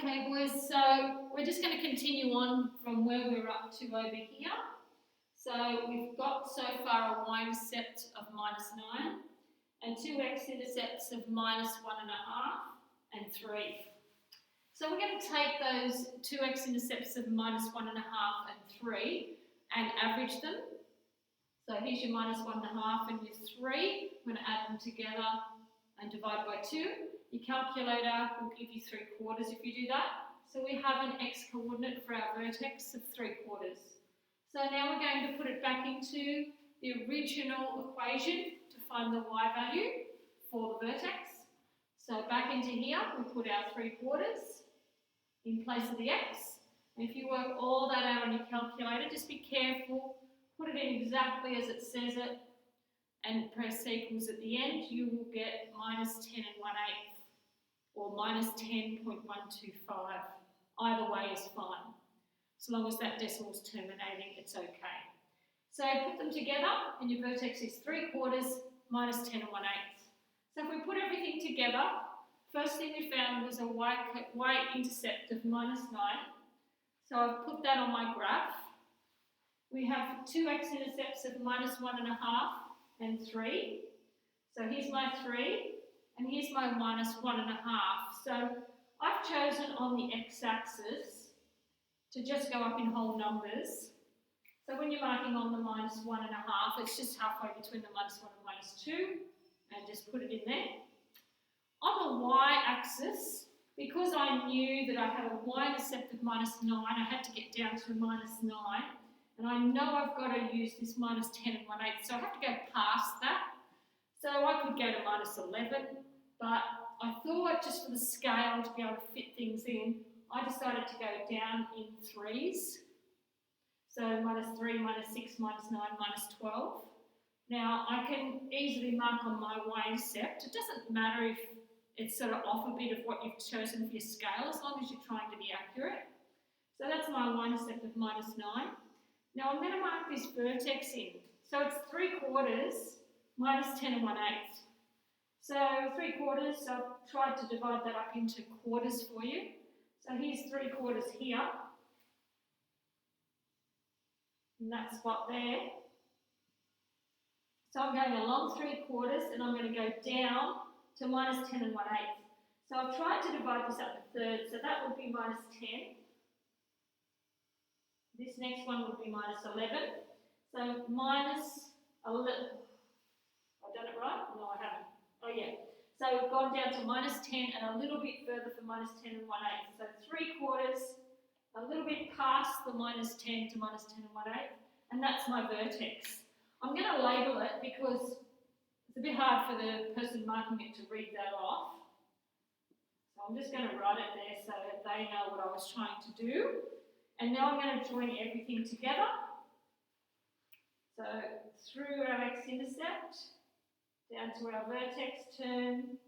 Okay boys, so we're just going to continue on from where we're up to over here. So we've got so far a y-intercept of -9 and two x-intercepts of -1.5 and 3. So we're going to take those two x-intercepts of -1.5 and 3 and average them. So here's your -1.5 and your 3. I'm going to add them together and divide by 2. Your calculator will give you 3/4 if you do that. So we have an x-coordinate for our vertex of 3/4. So now we're going to put it back into the original equation to find the y value for the vertex. So back into here, we put our 3/4 in place of the x. And if you work all that out on your calculator, just be careful, put it in exactly as it says it, and press equals at the end. You will get -10 1/8 or -10.125. Either way is fine. So long as that decimal is terminating, it's okay. So put them together, and your vertex is 3/4 -10 1/8. So if we put everything together, first thing we found was a y-intercept of -9. So I've put that on my graph. We have two x-intercepts of -1.5 and 3. So here's my 3, and here's my -1.5. So I've chosen on the x-axis to just go up in whole numbers. So when you're marking on the -1.5, it's just halfway between the -1 and -2, and just put it in there. On the y-axis, because I knew that I had a y-intercept of -9, I had to get down to -9, and I know I've got to use this -10 1/8, so I have to go past that. So I could go to -11, but I thought just for the scale to be able to fit things in, I decided to go down in 3s. So -3, -6, -9, -12. Now I can easily mark on my y-intercept. It doesn't matter if it's sort of off a bit of what you've chosen for your scale, as long as you're trying to be accurate. So that's my y-intercept of -9. Now I'm going to mark this vertex in. So it's 3/4 -10 1/8. So 3/4, so I've tried to divide that up into quarters for you. So here's 3/4 here, in that spot there. So I'm going along 3/4 and I'm going to go down to -10 1/8. So I've tried to divide this up to thirds, so that would be -10. This next one would be -11. So -11. I've done it right? No, I haven't. Oh yeah. So we've gone down to -10 and a little bit further for -10 1/8. So 3/4, a little bit past the -10 to -10 1/8, and that's my vertex. I'm going to label it because it's a bit hard for the person marking it to read that off. So I'm just going to write it there so that they know what I was trying to do. And now I'm going to join everything together. So through our x-intercept, down to our vertex turn,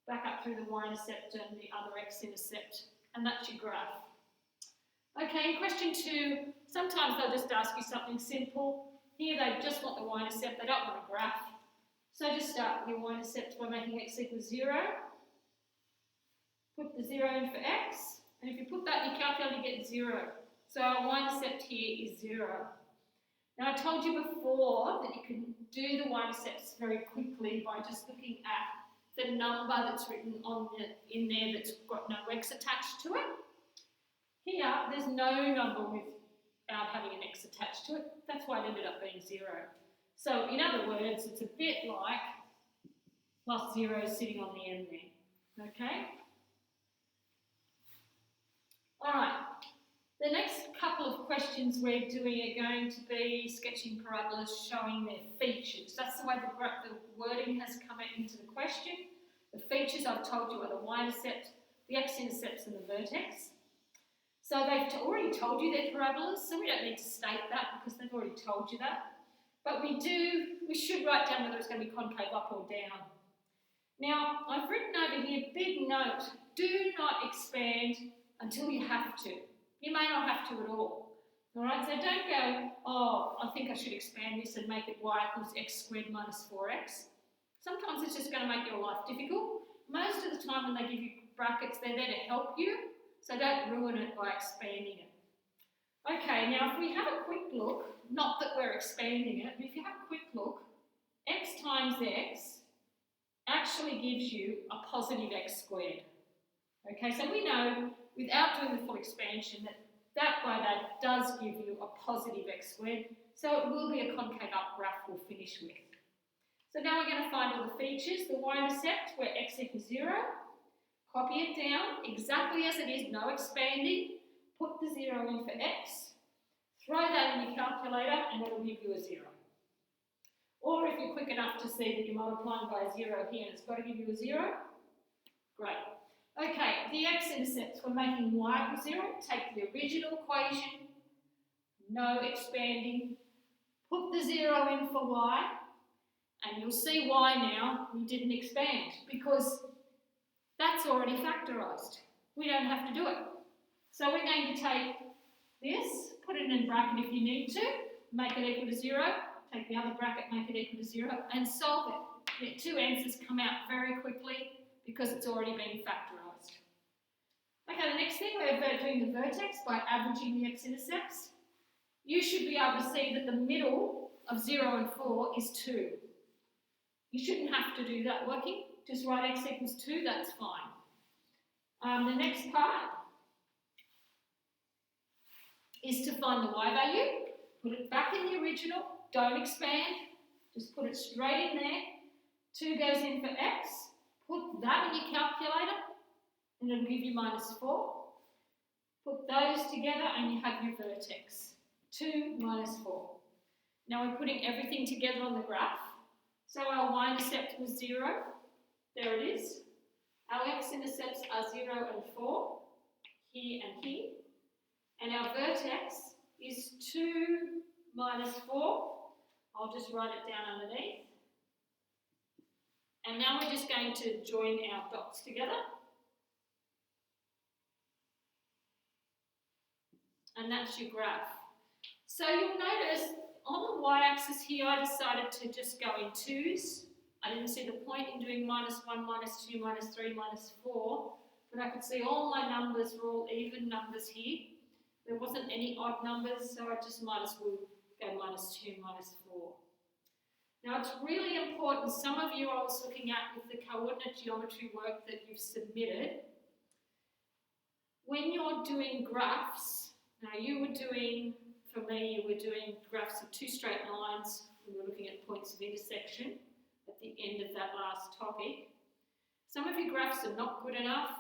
back up through the y-intercept and the other x-intercept, and that's your graph. Okay, in question 2, sometimes they'll just ask you something simple. Here they just want the y-intercept, they don't want a graph. So just start with your y-intercept by making x equals 0. Put the 0 in for x, and if you put that in your calculator, you get 0. So our y-intercept here is 0. Now I told you before that you can do the y-intercepts very quickly by just looking at the number that's written in there that's got no x attached to it. Here, there's no number without having an x attached to it. That's why it ended up being 0. So in other words, it's a bit like +0 sitting on the end there. Okay? All right. The next couple of questions we're doing are going to be sketching parabolas showing their features. That's the way the wording has come into the question. The features I've told you are the y-intercept, the x-intercepts and the vertex. So they've already told you they're parabolas, so we don't need to state that because they've already told you that. But we should write down whether it's going to be concave up or down. Now, I've written over here, big note, do not expand until you have to. You may not have to at all. All right, so don't go, oh, I think I should expand this and make it y equals x squared minus 4x. Sometimes it's just going to make your life difficult. Most of the time when they give you brackets, they're there to help you. So don't ruin it by expanding it. Okay, now if we have a quick look, not that we're expanding it, but if you have a quick look, x times x actually gives you a positive x squared. Okay, so we know without doing the full expansion that by that does give you a positive x squared, so it will be a concave up graph we'll finish with. So now we're going to find all the features, the y-intercept where x equals 0, copy it down exactly as it is, no expanding, put the 0 in for x, throw that in your calculator and it'll give you a 0. Or if you're quick enough to see that you're multiplying by a 0 here and it's got to give you a 0, great. Okay, the x-intercepts, we're making y equals 0, take the original equation, no expanding, put the 0 in for y, and you'll see why now we didn't expand, because that's already factorised. We don't have to do it. So we're going to take this, put it in a bracket if you need to, make it equal to 0, take the other bracket, make it equal to 0, and solve it. The two answers come out very quickly because it's already been factorised. Okay, the next thing, we're doing the vertex by averaging the x-intercepts. You should be able to see that the middle of 0 and 4 is 2. You shouldn't have to do that working. Just write x equals 2, that's fine. The next part is to find the y value. Put it back in the original, don't expand, just put it straight in there. 2 goes in for x, put that in your calculator, and it'll give you -4. Put those together and you have your vertex. 2 minus 4. Now we're putting everything together on the graph. So our y-intercept was 0. There it is. Our x-intercepts are 0 and 4, here and here. And our vertex is 2 minus 4. I'll just write it down underneath. And now we're just going to join our dots together. And that's your graph. So you'll notice on the y-axis here, I decided to just go in 2s. I didn't see the point in doing -1, -2, -3, -4, but I could see all my numbers were all even numbers here. There wasn't any odd numbers, so I just might as well go -2, -4. Now it's really important, some of you I was looking at with the coordinate geometry work that you've submitted. When you're doing graphs, now you were doing, for me, you were doing graphs of 2 straight lines. We were looking at points of intersection at the end of that last topic. Some of your graphs are not good enough.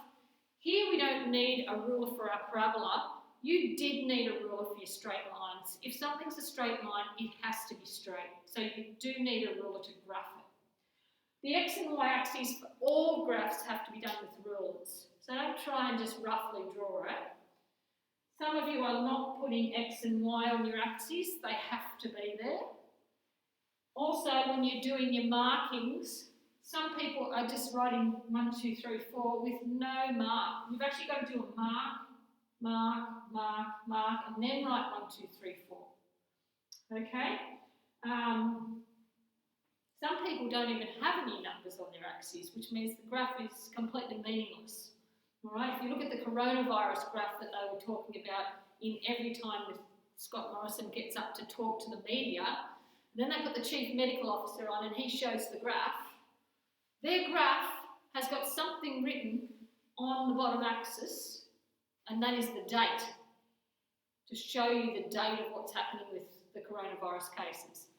Here we don't need a ruler for our parabola. You did need a ruler for your straight lines. If something's a straight line, it has to be straight. So you do need a ruler to graph it. The x and y axes for all graphs have to be done with rulers. So don't try and just roughly draw it. Some of you are not putting x and y on your axes. They have to be there. Also, when you're doing your markings, some people are just writing 1, 2, 3, 4 with no mark. You've actually got to do a mark, mark, mark, mark, and then write 1, 2, 3, 4. Okay? Some people don't even have any numbers on their axes, which means the graph is completely meaningless. All right? If you look at the coronavirus graph that they were talking about in every time that Scott Morrison gets up to talk to the media, then they put the chief medical officer on and he shows the graph. Their graph has got something written on the bottom axis, and that is the date, to show you the date of what's happening with the coronavirus cases.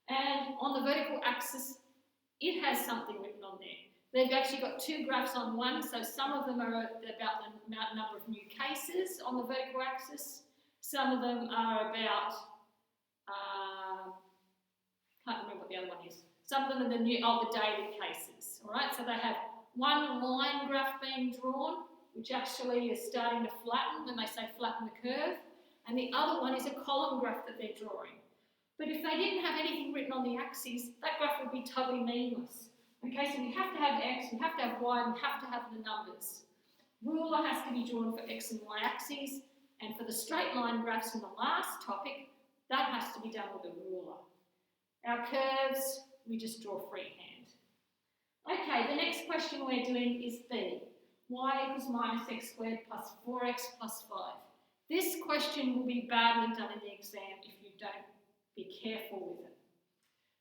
And on the vertical axis, it has something written on there. They've actually got 2 graphs on one, so some of them are about the number of new cases on the vertical axis. Some of them are about, can't remember what the other one is. Some of them are the daily cases, all right? So they have one line graph being drawn, which actually is starting to flatten when they say flatten the curve, and the other one is a column graph that they're drawing. But if they didn't have anything written on the axes, that graph would be totally meaningless. Okay, so we have to have x, we have to have y, and we have to have the numbers. Ruler has to be drawn for x and y axes, and for the straight line graphs in the last topic, that has to be done with a ruler. Our curves, we just draw freehand. Okay, the next question we're doing is B. y equals minus x squared plus 4x plus 5. This question will be badly done in the exam if you don't be careful with it.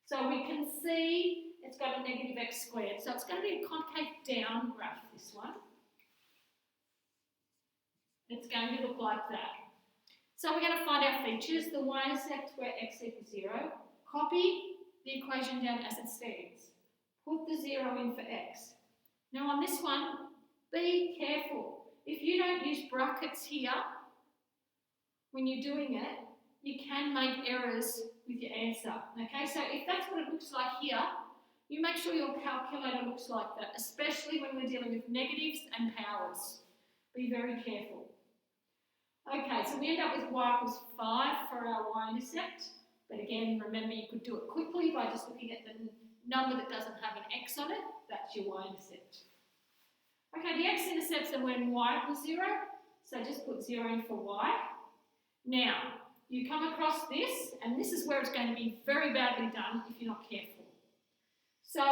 So we can see it's got a negative x squared. So it's going to be a concave down graph, this one. It's going to look like that. So we're going to find our features, the y-intercept where x equals 0. Copy the equation down as it stands. Put the 0 in for x. Now on this one, be careful. If you don't use brackets here, when you're doing it, you can make errors with your answer. Okay, so if that's what it looks like here, you make sure your calculator looks like that, especially when we're dealing with negatives and powers. Be very careful. Okay, so we end up with y equals 5 for our y-intercept. But again, remember you could do it quickly by just looking at the number that doesn't have an x on it. That's your y-intercept. Okay, the x-intercepts are when y equals 0. So just put 0 in for y. Now, you come across this, and this is where it's going to be very badly done if you're not careful. So,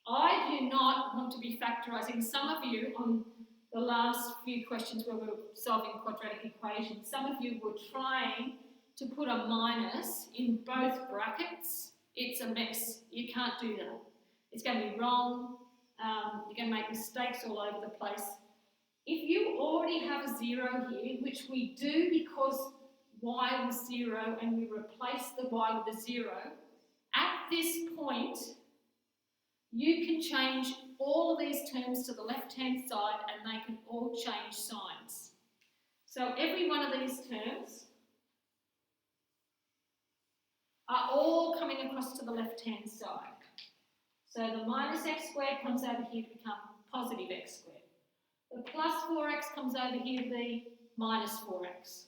I do not want to be factorising. Some of you, on the last few questions where we were solving quadratic equations, some of you were trying to put a minus in both brackets. It's a mess. You can't do that. It's going to be wrong. You're going to make mistakes all over the place. If you already have a 0 here, which we do because y was 0 and we replace the y with a 0, at this point, you can change all of these terms to the left-hand side and they can all change signs. So every one of these terms are all coming across to the left-hand side. So the minus x squared comes over here to become positive x squared. The plus 4x comes over here to be minus 4x.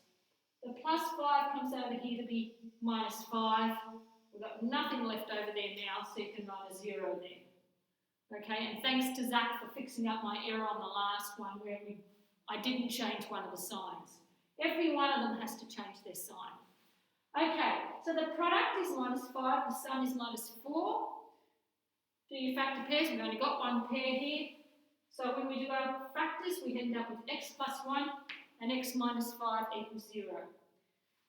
The plus 5 comes over here to be minus 5. We've got nothing left over there now, so you can write a 0 there. Okay, and thanks to Zach for fixing up my error on the last one where I didn't change one of the signs. Every one of them has to change their sign. Okay, so the product is minus 5, the sum is minus 4. Do your factor pairs, we've only got one pair here. So when we do our factors, we end up with x plus 1 and x minus 5 equals 0.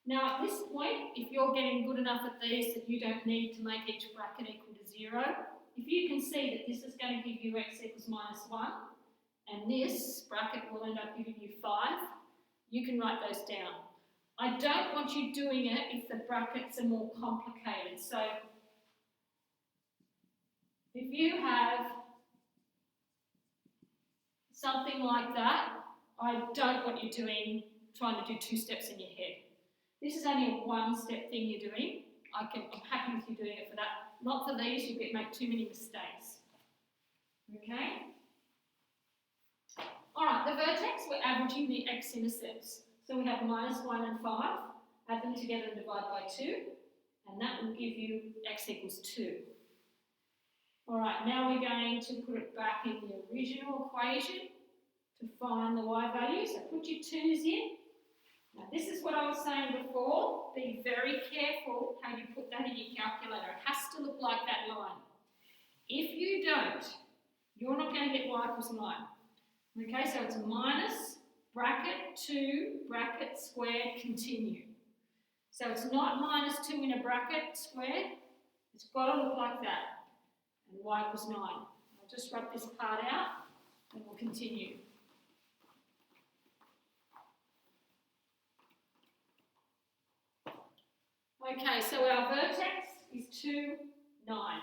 Now at this point, if you're getting good enough at these that you don't need to make each bracket equal to 0, if you can see that this is going to give you x equals minus 1, and this bracket will end up giving you 5, you can write those down. I don't want you doing it if the brackets are more complicated. So if you have something like that, I don't want you trying to do 2 steps in your head. This is only a 1-step thing you're doing. I'm happy with you doing it for that. Not for these, you make too many mistakes. Okay? Alright, the vertex, we're averaging the x-intercepts. So we have minus 1 and 5, add them together and divide by 2, and that will give you x equals 2. Alright, now we're going to put it back in the original equation to find the y value. So put your 2's in. Now this is what I was saying before. Be very careful how you put that in your calculator. It has to look like that line. If you don't, you're not going to get y equals 9. Okay, so it's minus bracket 2 bracket squared continue. So it's not minus 2 in a bracket squared. It's got to look like that. And y equals 9. I'll just write this part out and we'll continue. Okay, so our vertex is 2, 9.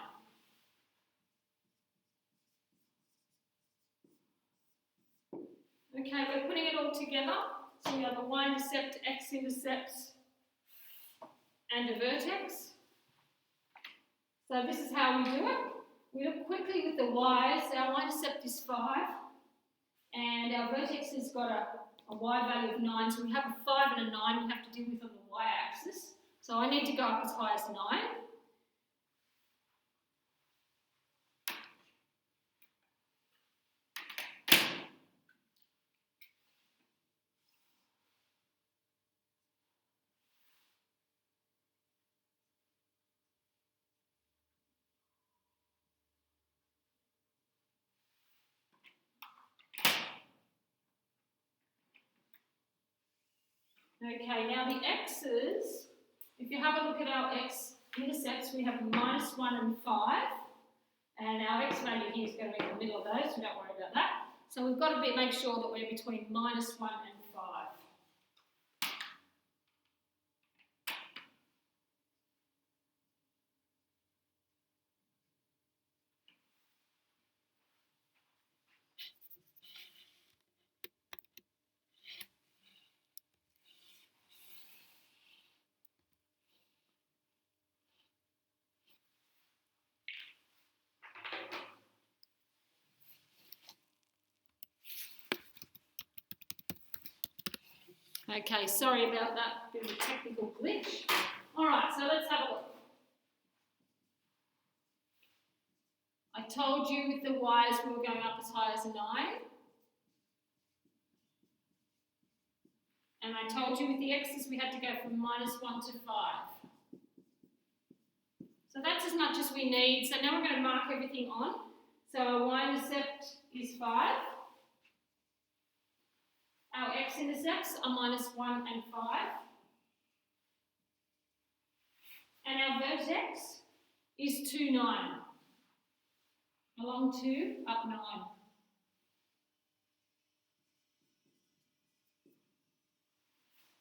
Okay, we're putting it all together. So we have a y-intercept, x-intercepts, and a vertex. So this is how we do it. We look quickly with the y's. Our y-intercept is 5, and our vertex has got a y value of 9. So we have a 5 and a 9 we have to deal with on the y-axis. So I need to go up as high as 9. Okay, now the x's, if you have a look at our x-intercepts, we have -1 and 5. And our x value here is going to be in the middle of those, so don't worry about that. So we've got to make sure that we're between -1 and 5. Okay, sorry about that, bit of a technical glitch. Alright, so let's have a look. I told you with the y's we were going up as high as 9. And I told you with the x's we had to go from -1 to 5. So that's as much as we need. So now we're going to mark everything on. So our y-intercept is 5. Our x-intercepts are -1 and 5. And our vertex is 2, 9. Along 2, up 9.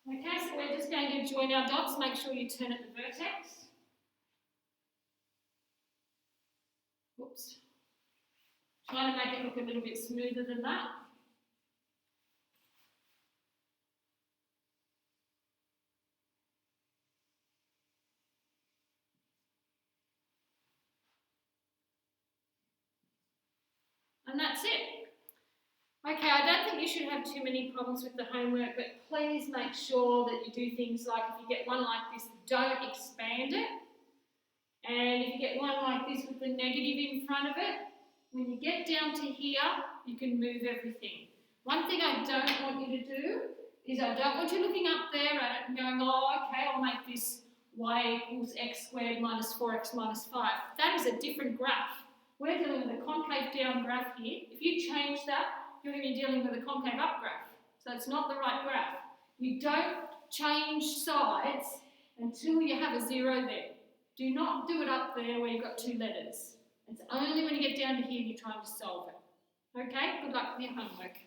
Okay, so we're just going to join our dots. Make sure you turn at the vertex. Whoops. Trying to make it look a little bit smoother than that. And that's it. Okay, I don't think you should have too many problems with the homework, but please make sure that you do things like, if you get one like this, don't expand it. And if you get one like this with the negative in front of it, when you get down to here, you can move everything. One thing I don't want you to do is I don't want you looking up there at it and going, oh, okay, I'll make this y equals x squared minus 4x minus 5. That is a different graph. We're dealing with a concave down graph here. If you change that, you're going to be dealing with a concave up graph. So it's not the right graph. You don't change sides until you have a 0 there. Do not do it up there where you've got 2 letters. It's only when you get down to here you're trying to solve it. Okay, good luck with your homework.